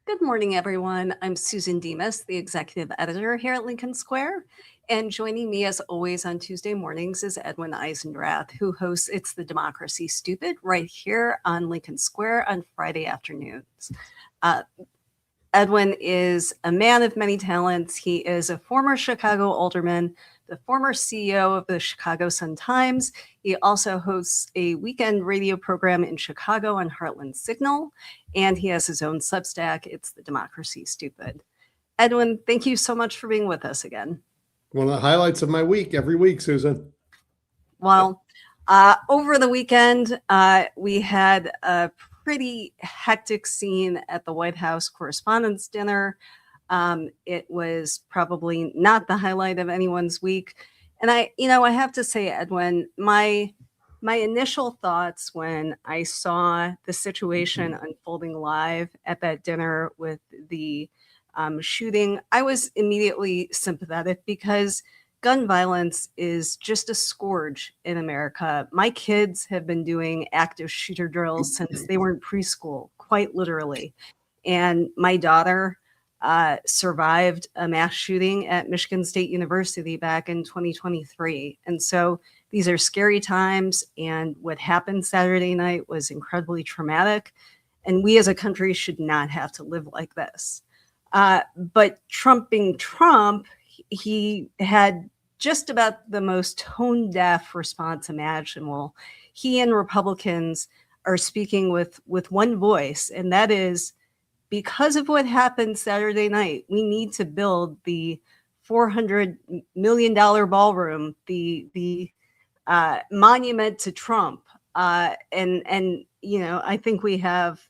Good morning, everyone. I'm Susan Demas, the executive editor here at Lincoln Square. And joining me, as always, on Tuesday mornings is Edwin Eisendrath, who hosts It's the Democracy Stupid right here on Lincoln Square on Friday afternoons. Edwin is a man of many talents. He is a former Chicago alderman, the former CEO of the Chicago Sun-Times. He also hosts a weekend radio program in Chicago on Heartland Signal, and he has his own Substack, It's the Democracy Stupid. Edwin, thank you so much for being with us again. One of the highlights of my week, every week, Susan. Well, over the weekend, we had a pretty hectic scene at the White House Correspondents' Dinner. It was probably not the highlight of anyone's week. And I have to say, Edwin, my initial thoughts when I saw the situation unfolding live at that dinner with the shooting, I was immediately sympathetic because gun violence is just a scourge in America. My kids have been doing active shooter drills since they were in preschool, quite literally. And my daughter survived a mass shooting at Michigan State University back in 2023. And so these are scary times. And what happened Saturday night was incredibly traumatic. And we as a country should not have to live like this. But Trump being Trump, he had just about the most tone-deaf response imaginable. He and Republicans are speaking with one voice, and that is, because of what happened Saturday night, we need to build the $400 million ballroom, the monument to Trump. And I think we have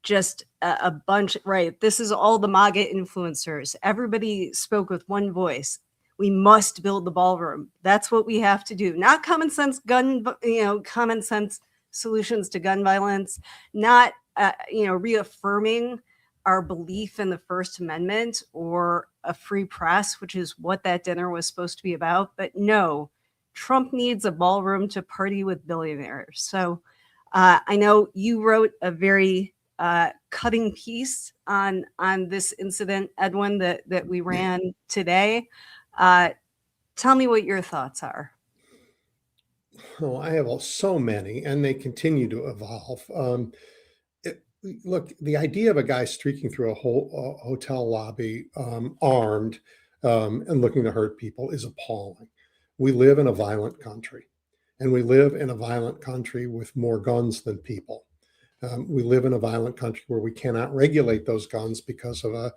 just a bunch, right? This is all the MAGA influencers. Everybody spoke with one voice. We must build the ballroom. That's what we have to do. Not common sense common sense solutions to gun violence, not, reaffirming our belief in the First Amendment or a free press, which is what that dinner was supposed to be about. But no, Trump needs a ballroom to party with billionaires. So I know you wrote a very cutting piece on this incident, Edwin, that we ran today. Tell me what your thoughts are. Oh, I have so many, and they continue to evolve. Look, the idea of a guy streaking through a whole hotel lobby armed and looking to hurt people is appalling. We live in a violent country, and we live in a violent country with more guns than people. We live in a violent country where we cannot regulate those guns because of a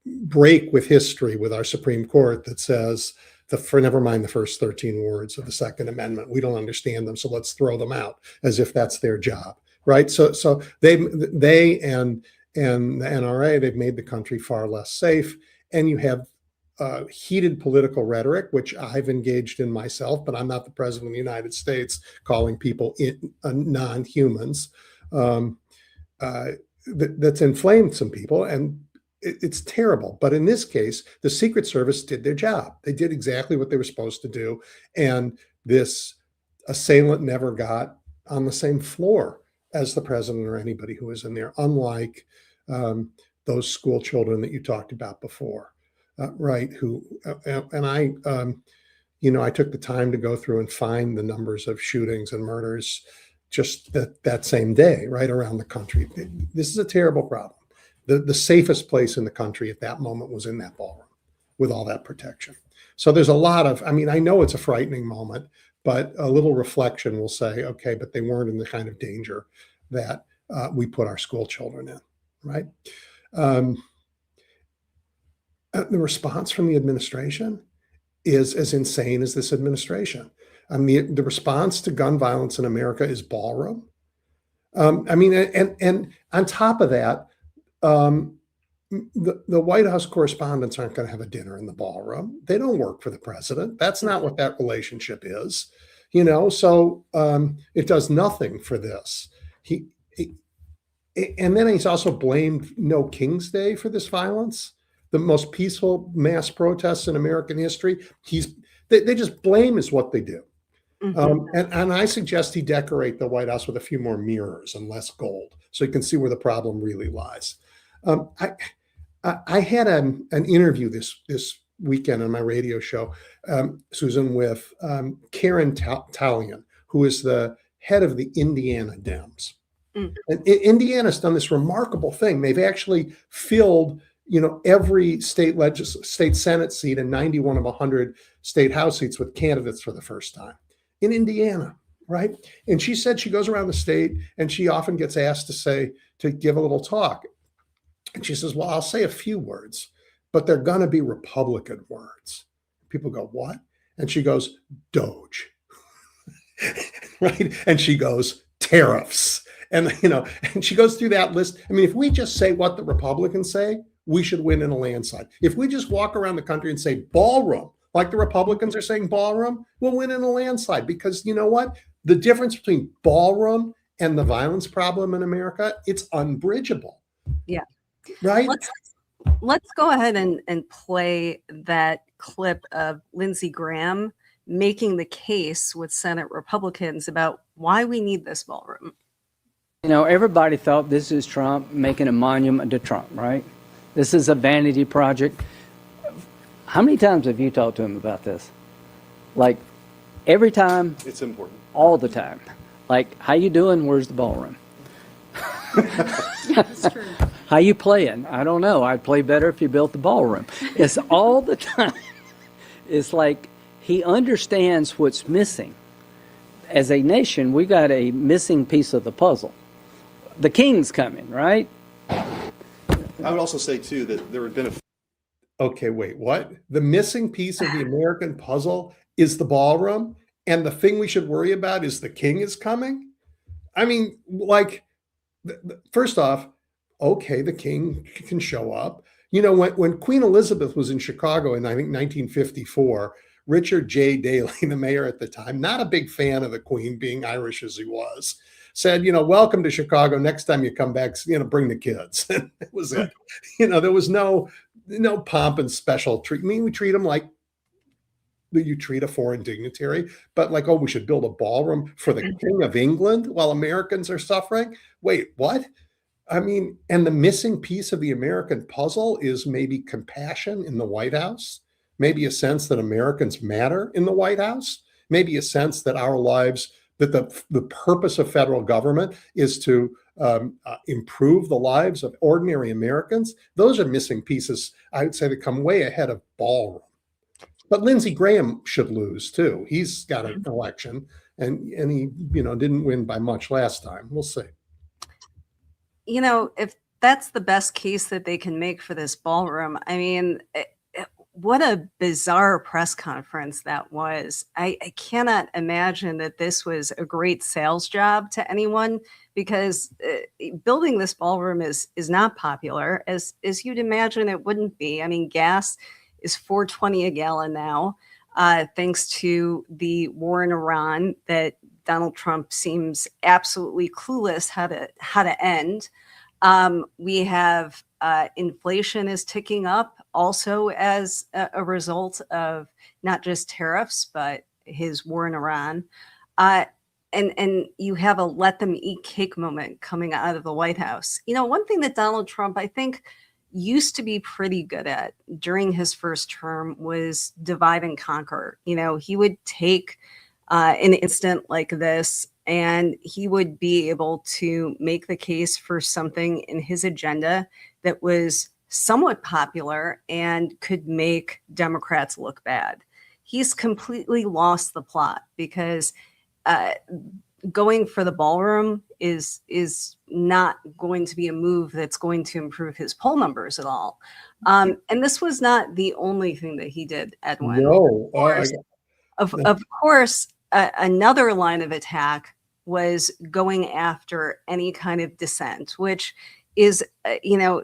break with history with our Supreme Court that says, never mind the first 13 words of the Second Amendment, we don't understand them, so let's throw them out, as if that's their job, right? So they and the NRA, they've made the country far less safe, and you have heated political rhetoric, which I've engaged in myself, but I'm not the president of the United States calling people non-humans. That's inflamed some people, and it's terrible. But in this case, the Secret Service did their job. They did exactly what they were supposed to do. And this assailant never got on the same floor as the president or anybody who was in there, unlike those school children that you talked about before, right? I took the time to go through and find the numbers of shootings and murders just that same day, right around the country. This is a terrible problem. The safest place in the country at that moment was in that ballroom with all that protection. So there's a lot of, I know it's a frightening moment, but a little reflection will say, okay, but they weren't in the kind of danger that we put our school children in, right? The response from the administration is as insane as this administration. The response to gun violence in America is ballroom. And on top of that, the White House correspondents aren't going to have a dinner in the ballroom. They don't work for the president. That's not what that relationship is, so it does nothing for this. And then he's also blamed No King's Day for this violence, the most peaceful mass protests in American history. They just blame is what they do. And I suggest he decorate the White House with a few more mirrors and less gold, so you can see where the problem really lies. Um, I, I had an interview this weekend on my radio show, Susan, with Karen Talian, who is the head of the Indiana Dems. Mm. And Indiana's done this remarkable thing. They've actually filled, every state Senate seat and 91 of 100 state House seats with candidates for the first time in Indiana, right? And she said she goes around the state and she often gets asked to give a little talk. And she says, well, I'll say a few words, but they're going to be Republican words. People go, what? And she goes, Doge, right? And she goes, tariffs. And, and she goes through that list. I mean, if we just say what the Republicans say, we should win in a landslide. If we just walk around the country and say ballroom, like the Republicans are saying ballroom, we'll win in a landslide. Because you know what? The difference between ballroom and the violence problem in America, it's unbridgeable. Yeah. Right? Let's go ahead and play that clip of Lindsey Graham making the case with Senate Republicans about why we need this ballroom. Everybody thought this is Trump making a monument to Trump, right? This is a vanity project. How many times have you talked to him about this? Like, every time? It's important. All the time. Like, how you doing? Where's the ballroom? That's true. How you playing? I don't know. I'd play better if you built the ballroom. It's all the time. It's like he understands what's missing. As a nation, we got a missing piece of the puzzle. The king's coming, right? I would also say, too, that there had been Okay, wait, what? The missing piece of the American puzzle is the ballroom, and the thing we should worry about is the king is coming? I mean, like, first off, okay, the king can show up. When Queen Elizabeth was in Chicago in, I think, 1954, Richard J. Daley, the mayor at the time, not a big fan of the Queen, being Irish as he was, said, welcome to Chicago. Next time you come back, bring the kids. And that was it. There was no pomp and special treatment. I mean, we treat them like you treat a foreign dignitary, but like, oh, we should build a ballroom for the King of England while Americans are suffering. Wait, what? I mean, and the missing piece of the American puzzle is maybe compassion in the White House, maybe a sense that Americans matter in the White House, maybe a sense that our lives, that the purpose of federal government is to improve the lives of ordinary Americans. Those are missing pieces, I would say, that come way ahead of ballroom. But Lindsey Graham should lose too. He's got an election, and he didn't win by much last time. We'll see. If that's the best case that they can make for this ballroom, I mean, what a bizarre press conference that was. I cannot imagine that this was a great sales job to anyone, because building this ballroom is not popular, as you'd imagine it wouldn't be. I mean, gas is $4.20 a gallon now, thanks to the war in Iran that Donald Trump seems absolutely clueless how to end. We have inflation is ticking up, also as a result of not just tariffs, but his war in Iran. And you have a let them eat cake moment coming out of the White House. One thing that Donald Trump, I think, used to be pretty good at during his first term was divide and conquer. He would take an incident like this, and he would be able to make the case for something in his agenda that was somewhat popular and could make Democrats look bad. He's completely lost the plot, because going for the ballroom is not going to be a move that's going to improve his poll numbers at all. And this was not the only thing that he did, Edwin. No. Of course, another line of attack was going after any kind of dissent, which is,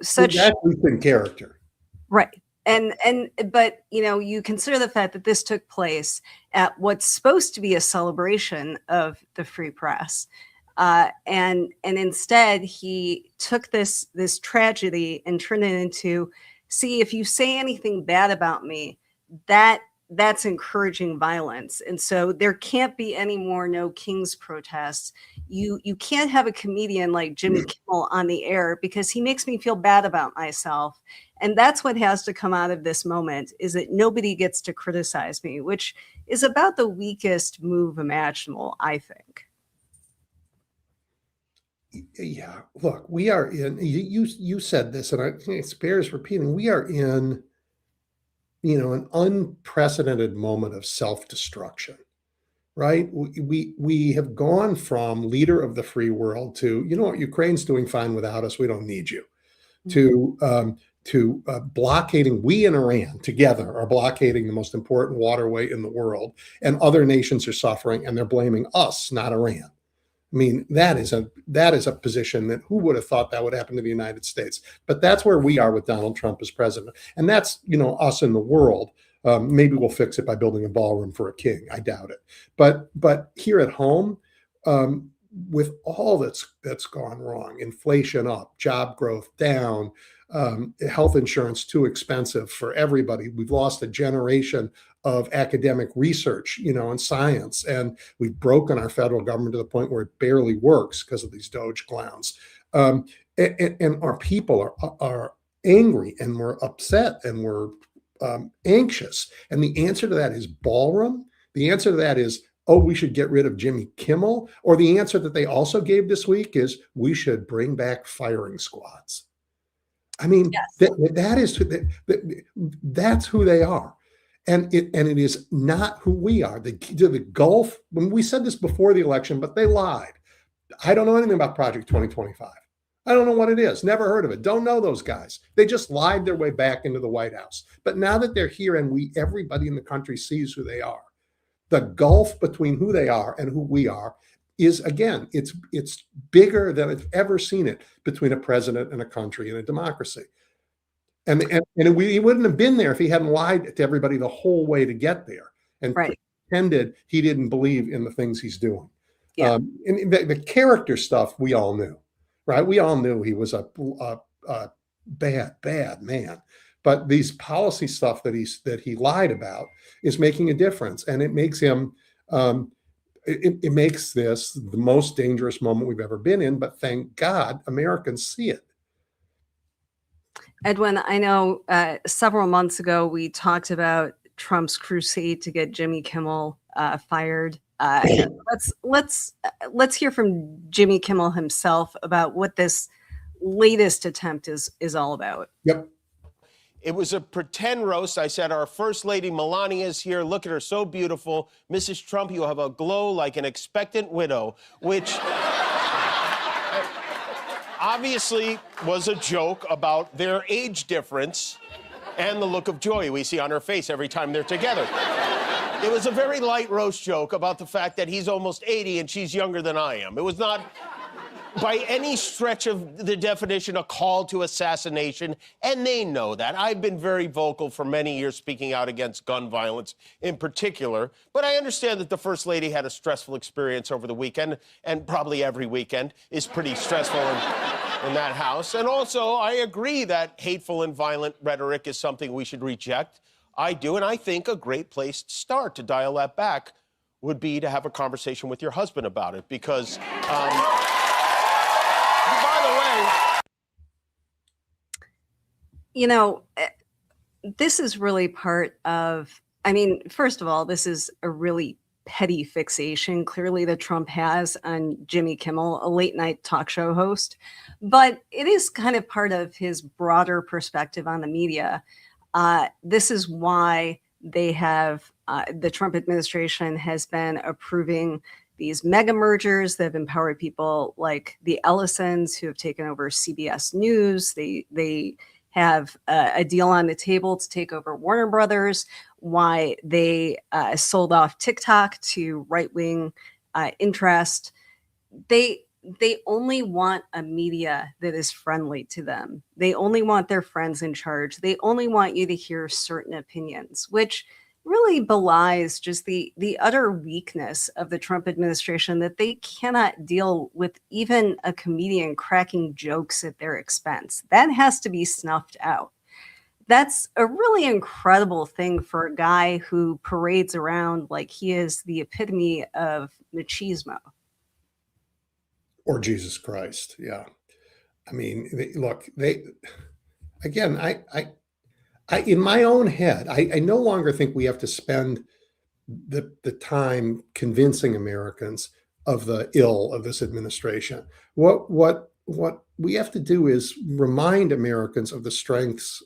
such in character. Right. But you consider the fact that this took place at what's supposed to be a celebration of the free press. And instead he took this tragedy and turned it into, see, if you say anything bad about me, that that's encouraging violence. And so there can't be any more No Kings protests. You can't have a comedian like Jimmy Kimmel on the air because he makes me feel bad about myself. And that's what has to come out of this moment, is that nobody gets to criticize me, which is about the weakest move imaginable, I think. Yeah, look, we are in, you said this, and it bears repeating, we are in, an unprecedented moment of self-destruction, right? We have gone from leader of the free world to, what, Ukraine's doing fine without us, we don't need you, to blockading, we and Iran together are blockading the most important waterway in the world, and other nations are suffering, and they're blaming us, not Iran. I mean, that is a position that who would have thought that would happen to the United States? But that's where we are with Donald Trump as president. And that's, us in the world. Maybe we'll fix it by building a ballroom for a king. I doubt it. But here at home, with all that's gone wrong, inflation up, job growth down, health insurance too expensive for everybody. We've lost a generation of academic research, and science, and we've broken our federal government to the point where it barely works because of these Doge clowns. And our people are angry, and we're upset, and we're anxious. And the answer to that is ballroom. The answer to that is, oh, we should get rid of Jimmy Kimmel. Or the answer that they also gave this week is we should bring back firing squads. I mean, Yes. that's who they are. And it is not who we are. The Gulf, when we said this before the election, but they lied. I don't know anything about Project 2025. I don't know what it is. Never heard of it. Don't know those guys. They just lied their way back into the White House. But now that they're here and everybody in the country sees who they are, the gulf between who they are and who we are is, again, it's bigger than I've ever seen it between a president and a country and a democracy. And he wouldn't have been there if he hadn't lied to everybody the whole way to get there and pretended he didn't believe in the things he's doing. Yeah. And the character stuff we all knew, right? We all knew he was a bad man. But these policy stuff that he lied about is making a difference, and it makes him. It makes this the most dangerous moment we've ever been in. But thank God, Americans see it. Edwin, I know several months ago we talked about Trump's crusade to get Jimmy Kimmel fired. Let's hear from Jimmy Kimmel himself about what this latest attempt is all about. Yep. It was a pretend roast. I said, our First Lady Melania is here. Look at her, so beautiful. Mrs. Trump, you have a glow like an expectant widow, which obviously was a joke about their age difference and the look of joy we see on her face every time they're together. It was a very light roast joke about the fact that he's almost 80 and she's younger than I am. It was not, by any stretch of the definition, a call to assassination, and they know that. I've been very vocal for many years speaking out against gun violence in particular, but I understand that the First Lady had a stressful experience over the weekend, and probably every weekend is pretty stressful in that house. And also, I agree that hateful and violent rhetoric is something we should reject. I do, and I think a great place to start to dial that back would be to have a conversation with your husband about it, because... This is really part of, first of all, this is a really petty fixation, clearly, that Trump has on Jimmy Kimmel, a late night talk show host. But it is kind of part of his broader perspective on the media. This is why they have, the Trump administration has been approving these mega mergers that have empowered people like the Ellisons, who have taken over CBS News. They have a deal on the table to take over Warner Brothers, why they sold off TikTok to right-wing interest. They only want a media that is friendly to them. They only want their friends in charge. They only want you to hear certain opinions, which really belies just the utter weakness of the Trump administration, that they cannot deal with even a comedian cracking jokes at their expense. That has to be snuffed out. that's a really incredible thing for a guy who parades around like he is the epitome of machismo. Or Jesus Christ. Yeah. I mean, look, again, in my own head, I no longer think we have to spend the time convincing Americans of the ill of this administration. What we have to do is remind Americans of the strengths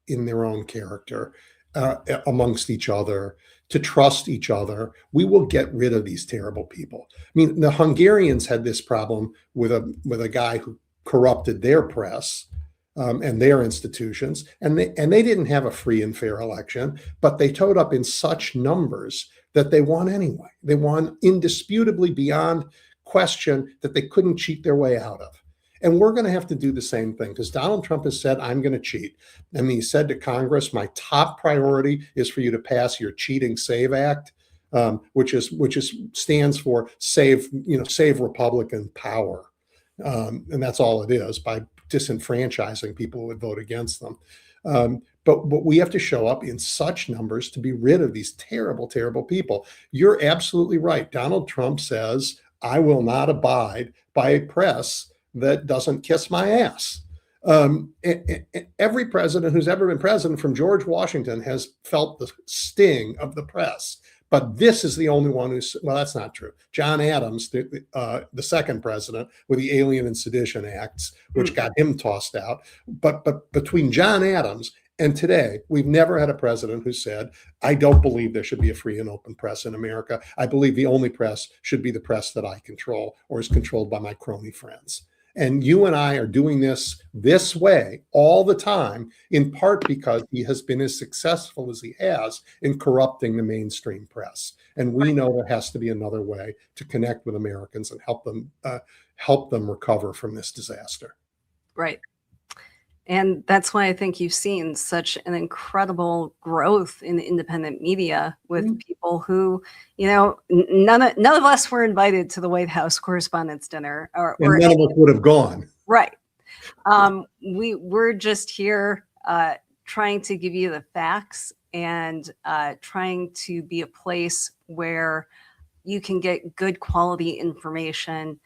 in their own character, amongst each other, to trust each other. We will get rid of these terrible people. I mean, the Hungarians had this problem with a guy who corrupted their press, and their institutions, and they didn't have a free and fair election, but they towed up in such numbers that they won anyway. They won indisputably, beyond question, that they couldn't cheat their way out of. And we're going to have to do the same thing, because Donald Trump has said, I'm going to cheat. And he said to Congress, my top priority is for you to pass your Cheating Save Act, which stands for save Republican power. And that's all it is, by disenfranchising people who would vote against them. But we have to show up in such numbers to be rid of these terrible, terrible people. You're absolutely right. Donald Trump says, I will not abide by a press that doesn't kiss my ass. Every president who's ever been president, from George Washington, has felt the sting of the press. But this is the only one who's, well, that's not true. John Adams, the second president, with the Alien and Sedition Acts, which got him tossed out. But between John Adams and today, we've never had a president who said, I don't believe there should be a free and open press in America. I believe the only press should be the press that I control, or is controlled by my crony friends. And you and I are doing this way all the time, in part because he has been as successful as he has in corrupting the mainstream press. And we know there has to be another way to connect with Americans and help them recover from this disaster. Right. And that's why I think you've seen such an incredible growth in independent media with people who, none of us were invited to the White House Correspondents' Dinner, or none of us would have gone. Right. We're just here trying to give you the facts, and trying to be a place where you can get good quality information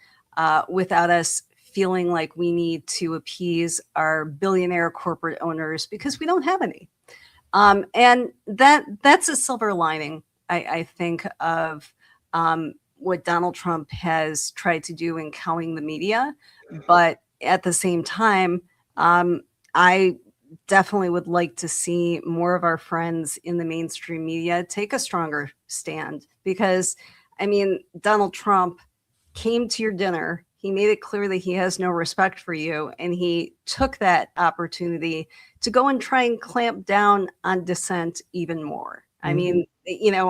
without us feeling like we need to appease our billionaire corporate owners, because we don't have any. And that's a silver lining, I think, of what Donald Trump has tried to do in cowing the media. But at the same time, I definitely would like to see more of our friends in the mainstream media take a stronger stand, because, I mean, Donald Trump came to your dinner. He made it clear that he has no respect for you, and he took that opportunity to go and try and clamp down on dissent even more. I mean,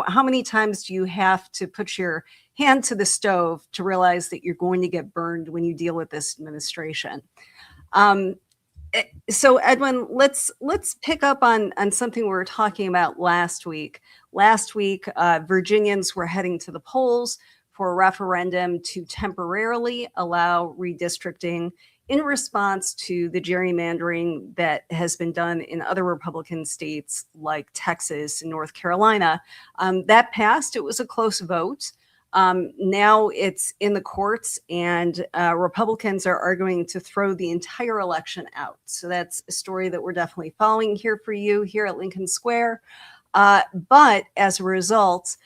how many times do you have to put your hand to the stove to realize that you're going to get burned when you deal with this administration? So, Edwin, let's pick up on something we were talking about last week. Last week, Virginians were heading to the polls for a referendum to temporarily allow redistricting in response to the gerrymandering that has been done in other Republican states like Texas and North Carolina. That passed. It was a close vote. Now it's in the courts, and Republicans are arguing to throw the entire election out. So that's a story that we're definitely following here for you here at Lincoln Square. But as a result,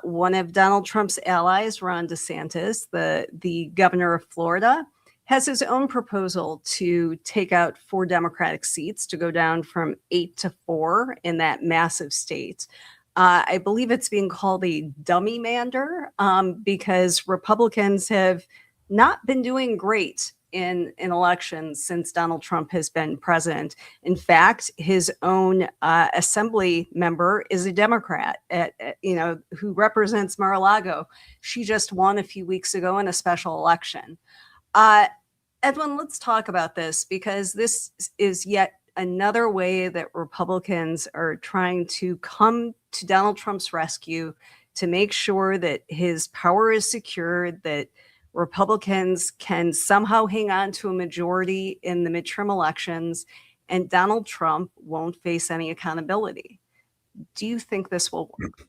one of Donald Trump's allies, Ron DeSantis, the governor of Florida, has his own proposal to take out 4 Democratic seats, to go down from 8 to 4 in that massive state. I believe it's being called a dummy mander, because Republicans have not been doing great in elections since Donald Trump has been president. In fact, his own assembly member is a Democrat, who represents Mar-a-Lago. She just won a few weeks ago in a special election. Edwin, let's talk about this, because this is yet another way that Republicans are trying to come to Donald Trump's rescue to make sure that his power is secured, that Republicans can somehow hang on to a majority in the midterm elections, and Donald Trump won't face any accountability. Do you think this will work?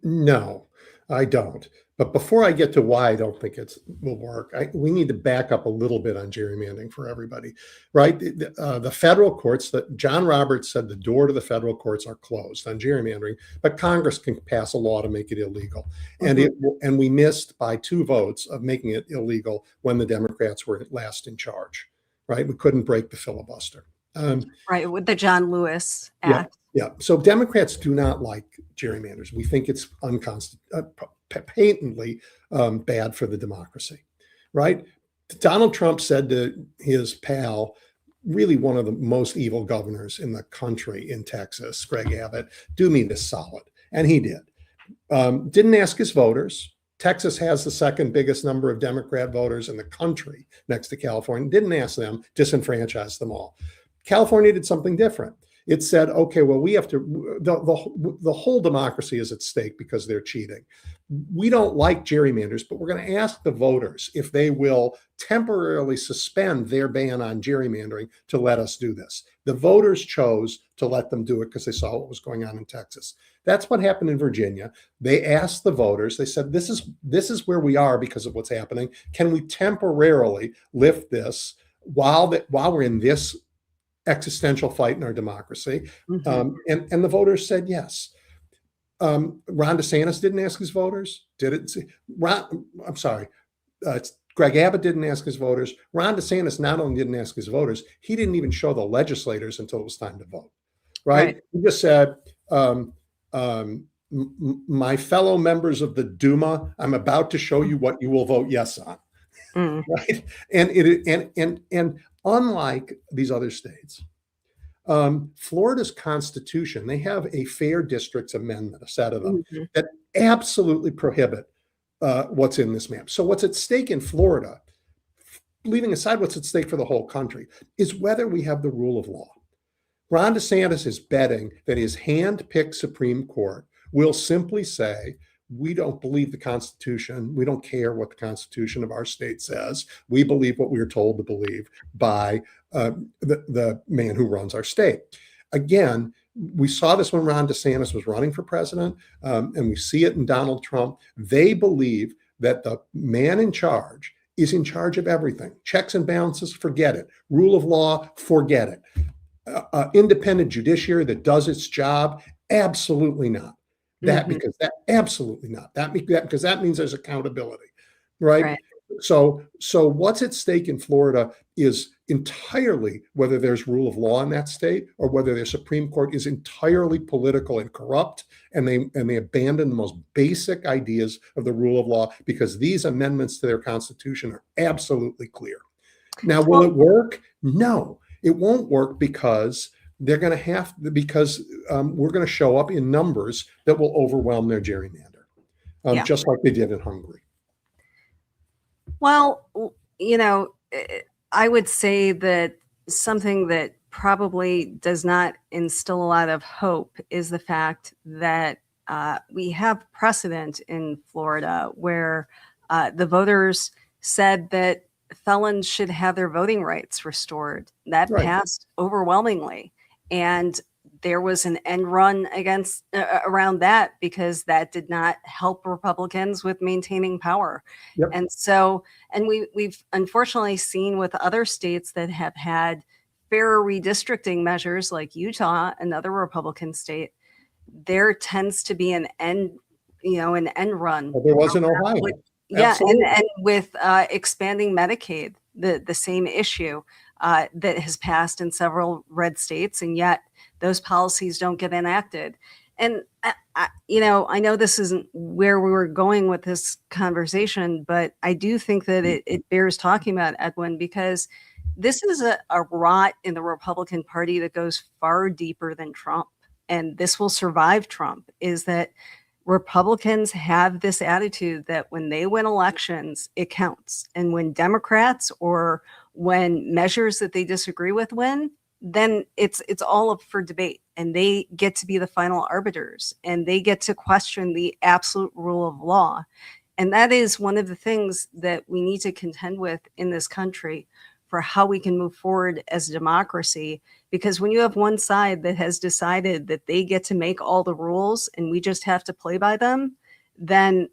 No, I don't. But before I get to why I don't think it will work, we need to back up a little bit on gerrymandering for everybody, right? The federal courts, that John Roberts said the door to the federal courts are closed on gerrymandering, but Congress can pass a law to make it illegal. And we missed by 2 votes of making it illegal when the Democrats were last in charge, right? We couldn't break the filibuster. Right, with the John Lewis Yeah. Act. Yeah. So Democrats do not like gerrymanders. We think it's patently bad for the democracy, right? Donald Trump said to his pal, really one of the most evil governors in the country in Texas, Greg Abbott, do me this solid. And he did. Didn't ask his voters. Texas has the 2nd biggest number of Democrat voters in the country next to California. Didn't ask them, disenfranchised them all. California did something different. It said, okay, well, we have to, the whole democracy is at stake because they're cheating. We don't like gerrymanders, but we're going to ask the voters if they will temporarily suspend their ban on gerrymandering to let us do this. The voters chose to let them do it because they saw what was going on in Texas. That's what happened in Virginia. They asked the voters, they said, this is where we are because of what's happening. Can we temporarily lift this while we're in this existential fight in our democracy? And the voters said yes. Ron DeSantis didn't ask his voters. Greg Abbott didn't ask his voters. Ron DeSantis not only didn't ask his voters, he didn't even show the legislators until it was time to vote. Right? He just said, my fellow members of the Duma, I'm about to show you what you will vote yes on. Right? And unlike these other states, Florida's constitution, they have a fair districts amendment, a set of them, that absolutely prohibit what's in this map. So what's at stake in Florida, leaving aside what's at stake for the whole country, is whether we have the rule of law. Ron DeSantis is betting that his hand-picked Supreme Court will simply say, we don't believe the Constitution. We don't care what the Constitution of our state says. We believe what we are told to believe by the man who runs our state. Again, we saw this when Ron DeSantis was running for president, and we see it in Donald Trump. They believe that the man in charge is in charge of everything. Checks and balances, forget it. Rule of law, forget it. Independent judiciary that does its job, absolutely not. Absolutely not. Because that means there's accountability, right? So what's at stake in Florida is entirely whether there's rule of law in that state or whether their Supreme Court is entirely political and corrupt, and they abandon the most basic ideas of the rule of law because these amendments to their Constitution are absolutely clear. Now, will it work? No, it won't work because they're going to we're going to show up in numbers that will overwhelm their gerrymander, just like they did in Hungary. Well, I would say that something that probably does not instill a lot of hope is the fact that we have precedent in Florida where the voters said that felons should have their voting rights restored. That passed overwhelmingly. And there was an end run around that because that did not help Republicans with maintaining power. And we've unfortunately seen with other states that have had fairer redistricting measures like Utah, another Republican state, there tends to be an end run. Well, there was in Ohio. And with expanding Medicaid, the same issue that has passed in several red states, and yet those policies don't get enacted. And I know this isn't where we were going with this conversation, but I do think that it bears talking about, Edwin, because this is a rot in the Republican Party that goes far deeper than Trump. And this will survive Trump, is that Republicans have this attitude that when they win elections, it counts. And when Democrats or when measures that they disagree with win, then it's all up for debate. And they get to be the final arbiters, and they get to question the absolute rule of law. And that is one of the things that we need to contend with in this country. for how we can move forward as a democracy. Because when you have one side that has decided that they get to make all the rules and we just have to play by them, then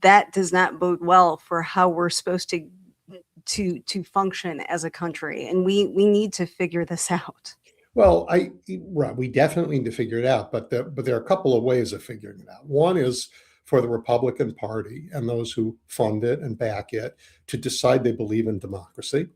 that does not bode well for how we're supposed to function as a country. And we need to figure this out. Well, we definitely need to figure it out, but there are a couple of ways of figuring it out. One is for the Republican Party and those who fund it and back it to decide they believe in democracy,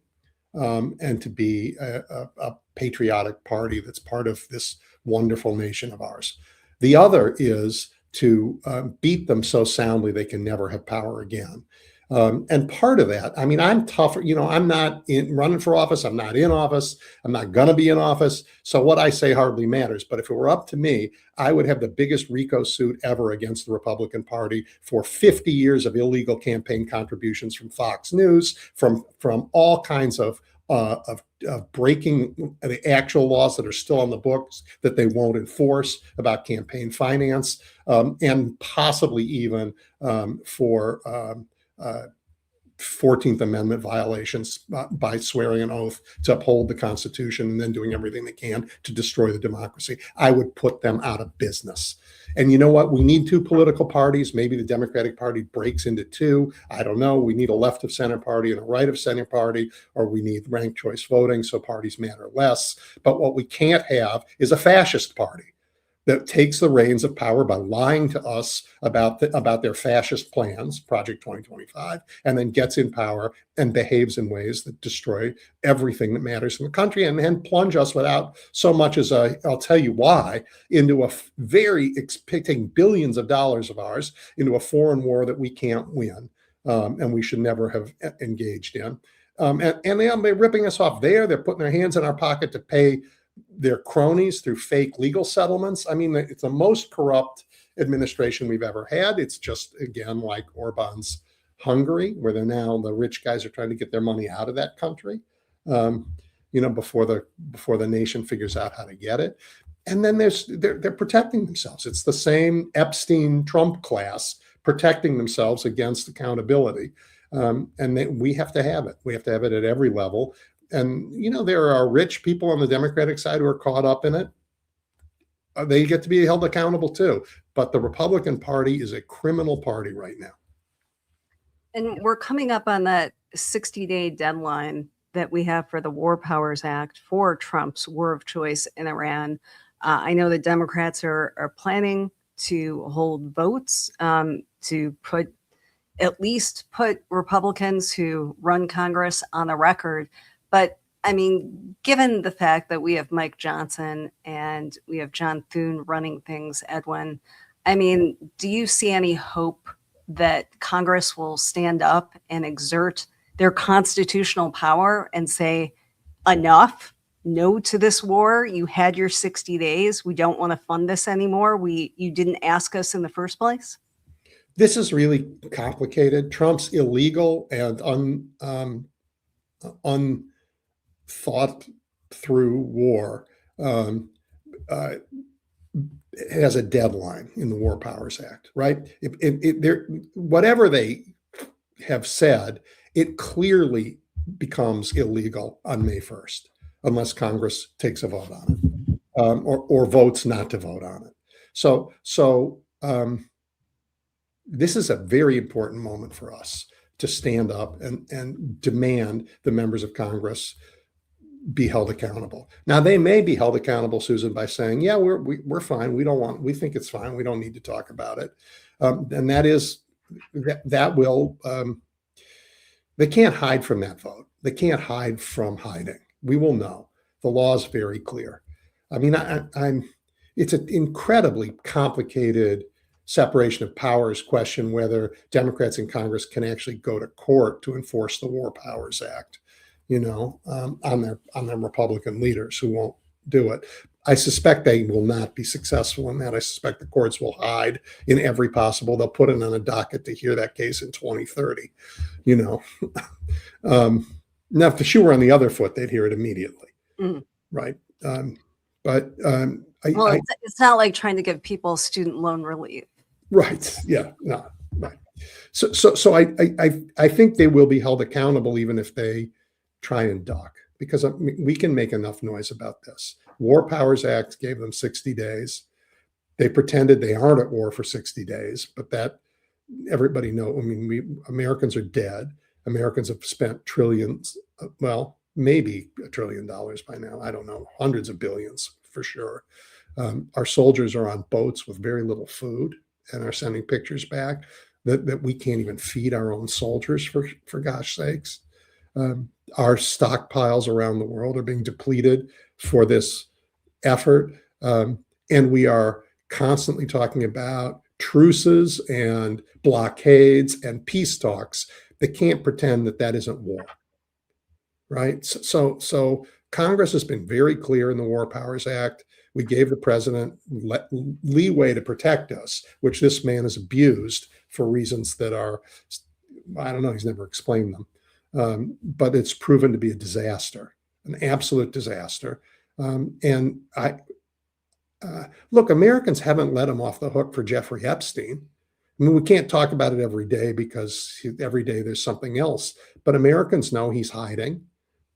and to be a patriotic party that's part of this wonderful nation of ours. The other is to beat them so soundly they can never have power again. And part of that, I mean, I'm tougher, I'm not running for office. I'm not in office. I'm not going to be in office. So what I say hardly matters. But if it were up to me, I would have the biggest RICO suit ever against the Republican Party for 50 years of illegal campaign contributions from Fox News, from all kinds of breaking the actual laws that are still on the books that they won't enforce about campaign finance, and possibly even for 14th Amendment violations by swearing an oath to uphold the Constitution and then doing everything they can to destroy the democracy. I would put them out of business. And you know what? We need two political parties. Maybe the Democratic Party breaks into two. I don't know. We need a left of center party and a right of center party, or we need ranked choice voting so parties matter less. But what we can't have is a fascist party that takes the reins of power by lying to us about their fascist plans, Project 2025, and then gets in power and behaves in ways that destroy everything that matters in the country, and then plunge us without so much as I'll tell you why, into a taking billions of dollars of ours into a foreign war that we can't win, and we should never have engaged in. And they're ripping us off there. They're putting their hands in our pocket to pay their cronies through fake legal settlements. I mean, it's the most corrupt administration we've ever had. It's just, again, like Orban's Hungary, where the rich guys are trying to get their money out of that country, before the nation figures out how to get it. And then they're protecting themselves. It's the same Epstein-Trump class protecting themselves against accountability. And we have to have it. We have to have it at every level. And, there are rich people on the Democratic side who are caught up in it. They get to be held accountable too. But the Republican Party is a criminal party right now. And we're coming up on that 60-day deadline that we have for the War Powers Act for Trump's war of choice in Iran. I know the Democrats are planning to hold votes to at least put Republicans who run Congress on the record. But I mean, given the fact that we have Mike Johnson and we have John Thune running things, Edwin, I mean, do you see any hope that Congress will stand up and exert their constitutional power and say, enough, no to this war? You had your 60 days. We don't want to fund this anymore. You didn't ask us in the first place. This is really complicated. Trump's illegal and unthought through war has a deadline in the War Powers Act, right? Whatever they have said, it clearly becomes illegal on May 1st, unless Congress takes a vote on it, or votes not to vote on it. So this is a very important moment for us to stand up and demand the members of Congress be held accountable. Now, they may be held accountable, Susan, by saying, yeah, we're fine. We think it's fine. We don't need to talk about it. And that will, they can't hide from that vote. They can't hide from hiding. We will know. The law is very clear. I mean, it's an incredibly complicated separation of powers question whether Democrats in Congress can actually go to court to enforce the War Powers Act, on their Republican leaders who won't do it. I suspect they will not be successful in that. I suspect the courts will hide in every possible. They'll put it on a docket to hear that case in 2030. Now, if the shoe were on the other foot, they'd hear it immediately, right? It's not like trying to give people student loan relief. Right. Yeah. No. Right. So I think they will be held accountable, even if they try and duck, because we can make enough noise about this. War Powers Act gave them 60 days. They pretended they aren't at war for 60 days, but that everybody knows. I mean, Americans are dead. Americans have spent trillions, well, maybe $1 trillion by now. I don't know, hundreds of billions for sure. Our soldiers are on boats with very little food and are sending pictures back that we can't even feed our own soldiers, for gosh sakes. Our stockpiles around the world are being depleted for this effort. And we are constantly talking about truces and blockades and peace talks that can't pretend that that isn't war, right? So Congress has been very clear in the War Powers Act. We gave the president leeway to protect us, which this man has abused for reasons that are, I don't know, he's never explained them. But it's proven to be a disaster, an absolute disaster. And look, Americans haven't let him off the hook for Jeffrey Epstein. I mean, we can't talk about it every day because every day there's something else. But Americans know he's hiding,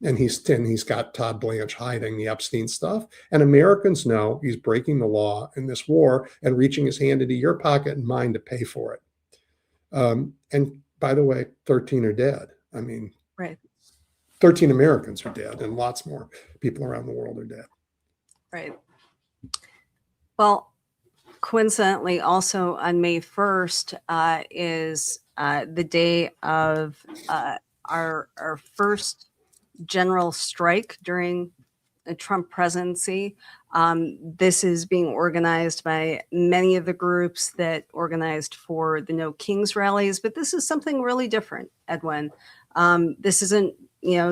and he's got Todd Blanche hiding the Epstein stuff. And Americans know he's breaking the law in this war and reaching his hand into your pocket and mine to pay for it. And by the way, 13 are dead. I mean, Right. 13 Americans are dead, and lots more people around the world are dead. Right. Well, coincidentally, also on May 1st is the day of our first general strike during the Trump presidency. This is being organized by many of the groups that organized for the No Kings rallies, but this is something really different, Edwin. This isn't,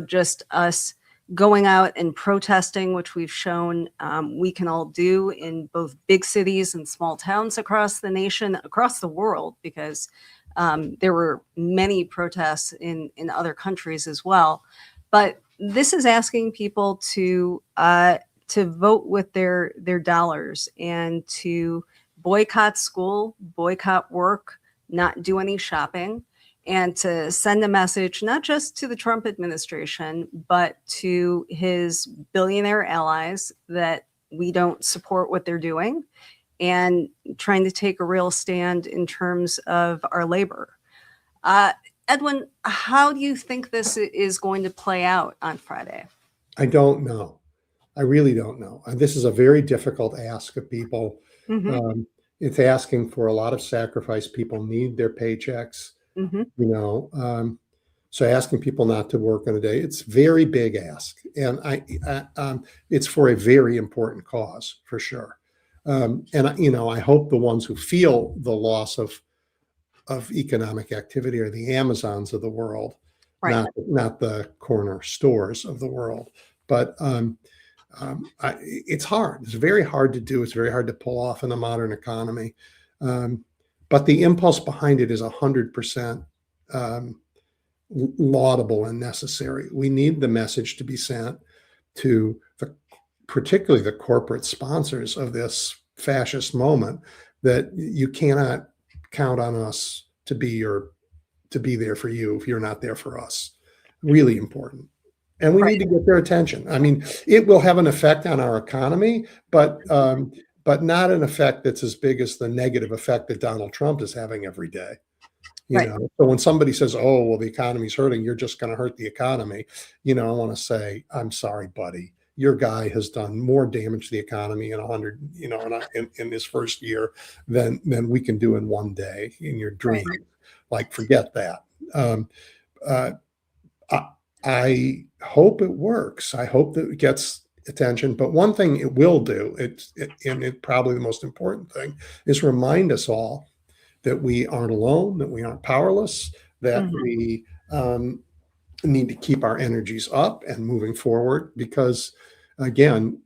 just us going out and protesting, which we've shown we can all do in both big cities and small towns across the nation, across the world, because there were many protests in other countries as well. But this is asking people to vote with their dollars and to boycott school, boycott work, not do any shopping, and to send a message not just to the Trump administration, but to his billionaire allies that we don't support what they're doing, and trying to take a real stand in terms of our labor. Edwin, how do you think this is going to play out on Friday? I don't know. I really don't know. This is a very difficult ask of people. Mm-hmm. It's asking for a lot of sacrifice. People need their paychecks, Mm-hmm. So asking people not to work on a day, it's a very big ask. And it's for a very important cause, for sure. And I hope the ones who feel the loss of economic activity are the Amazons of the world, Right. not the corner stores of the world. But it's hard. It's very hard to do. It's very hard to pull off in the modern economy. But the impulse behind it is 100% laudable and necessary. We need the message to be sent to particularly the corporate sponsors of this fascist moment, that you cannot count on us to be there for you if you're not there for us. Really important. And we Right. need to get their attention. I mean, it will have an effect on our economy, but not an effect that's as big as the negative effect that Donald Trump is having every day. Right. So when somebody says, "Oh, well, the economy's hurting," you're just going to hurt the economy. I want to say, "I'm sorry, buddy. Your guy has done more damage to the economy in his first year than we can do in one day in your dream." Right. Like, forget that. I hope it works. I hope that it gets attention. But one thing it will do, and it probably the most important thing, is remind us all that we aren't alone, that we aren't powerless, that Mhm. we need to keep our energies up and moving forward. Because again,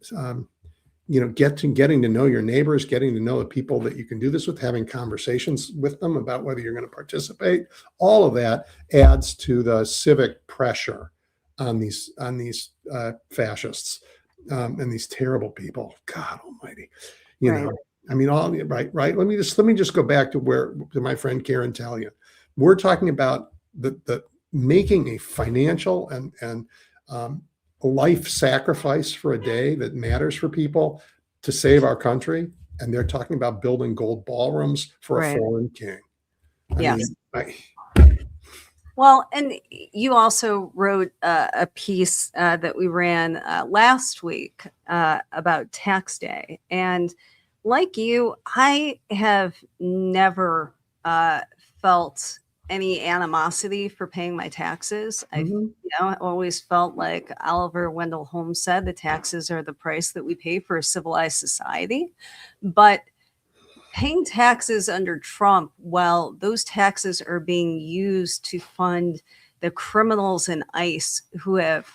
getting to know your neighbors, getting to know the people that you can do this with, having conversations with them about whether you're going to participate, all of that adds to the civic pressure on these fascists and these terrible people. God Almighty, Right. I mean, right. Let me just go back to my friend Karen Talian. We're talking about the making a financial and life sacrifice for a day that matters for people to save our country. And they're talking about building gold ballrooms for a Right. foreign king. I Yes. mean, Well, and you also wrote a piece that we ran last week about tax day. And like you, I have never felt any animosity for paying my taxes. Mhm. I always felt like Oliver Wendell Holmes said, the taxes are the price that we pay for a civilized society. But paying taxes under Trump, while those taxes are being used to fund the criminals in ICE who have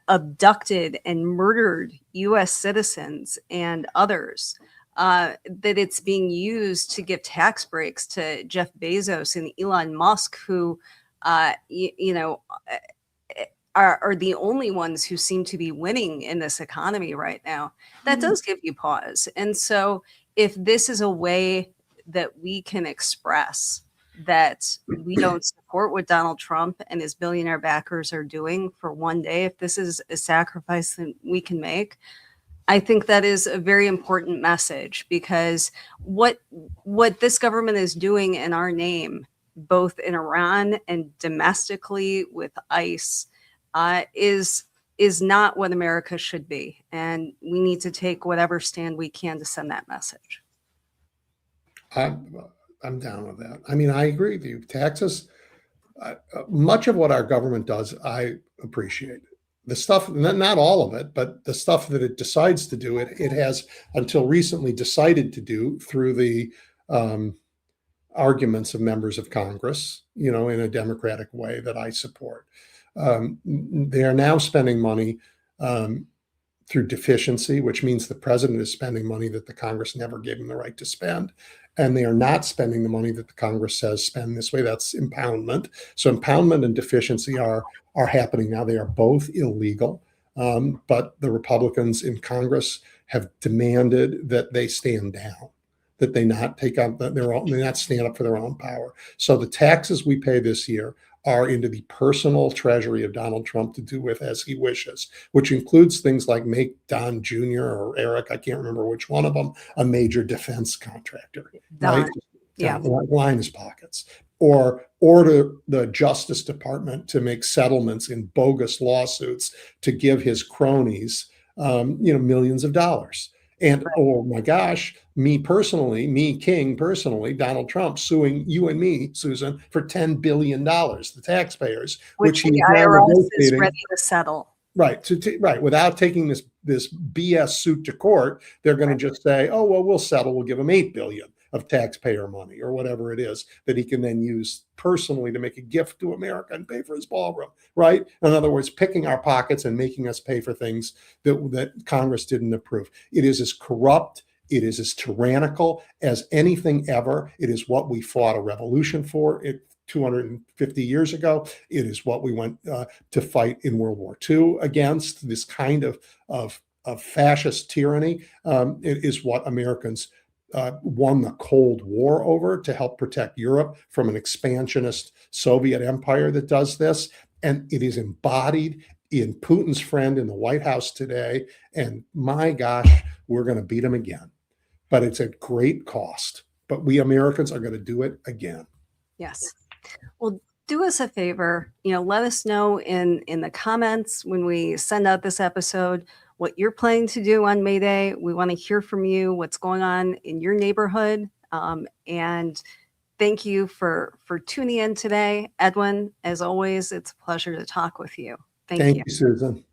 abducted and murdered US citizens and others, that it's being used to give tax breaks to Jeff Bezos and Elon Musk, who, are the only ones who seem to be winning in this economy right now. That does give you pause. And so if this is a way that we can express that we don't support what Donald Trump and his billionaire backers are doing for one day, if this is a sacrifice that we can make, I think that is a very important message, because what this government is doing in our name, both in Iran and domestically with ICE, is not what America should be, and we need to take whatever stand we can to send that message. I'm down with that. I mean, I agree with you. Taxes, much of what our government does, I appreciate. The stuff, not all of it, but the stuff that it decides to do, it has until recently decided to do through the arguments of members of Congress, in a democratic way that I support. They are now spending money through deficiency, which means the president is spending money that the Congress never gave him the right to spend. And they are not spending the money that the Congress says spend this way. That's impoundment. So impoundment and deficiency are happening now. They are both illegal. But the Republicans in Congress have demanded that they stand down, that they not take up their own, they not stand up for their own power. So the taxes we pay this year are into the personal treasury of Donald Trump to do with as he wishes, which includes things like make Don Jr. or Eric, I can't remember which one of them, a major defense contractor, Don, right? yeah. Line his pockets. Or order the Justice Department to make settlements in bogus lawsuits to give his cronies, millions of dollars. And oh my gosh, King personally, Donald Trump suing you and me, Susan, for $10 billion, the taxpayers, which the he's IRS is ready to settle. Right. Right. Without taking this BS suit to court, they're going to just say, oh, well, we'll settle. We'll give him $8 billion of taxpayer money or whatever it is that he can then use personally to make a gift to America and pay for his ballroom. Right. In other words, picking our pockets and making us pay for things that Congress didn't approve. It is as corrupt. It is as tyrannical as anything ever. It is what we fought a revolution for. 250 years ago. It is what we went to fight in World War II against, this kind of fascist tyranny. It is what Americans won the Cold War over to help protect Europe from an expansionist Soviet empire that does this. And it is embodied in Putin's friend in the White House today. And my gosh, we're going to beat him again. But it's at great cost. But we Americans are going to do it again. Yes. Well, do us a favor, let us know in the comments when we send out this episode what you're planning to do on May Day. We want to hear from you, what's going on in your neighborhood. And thank you for tuning in today. Edwin, as always, it's a pleasure to talk with you. Thank you. Thank you, Susan.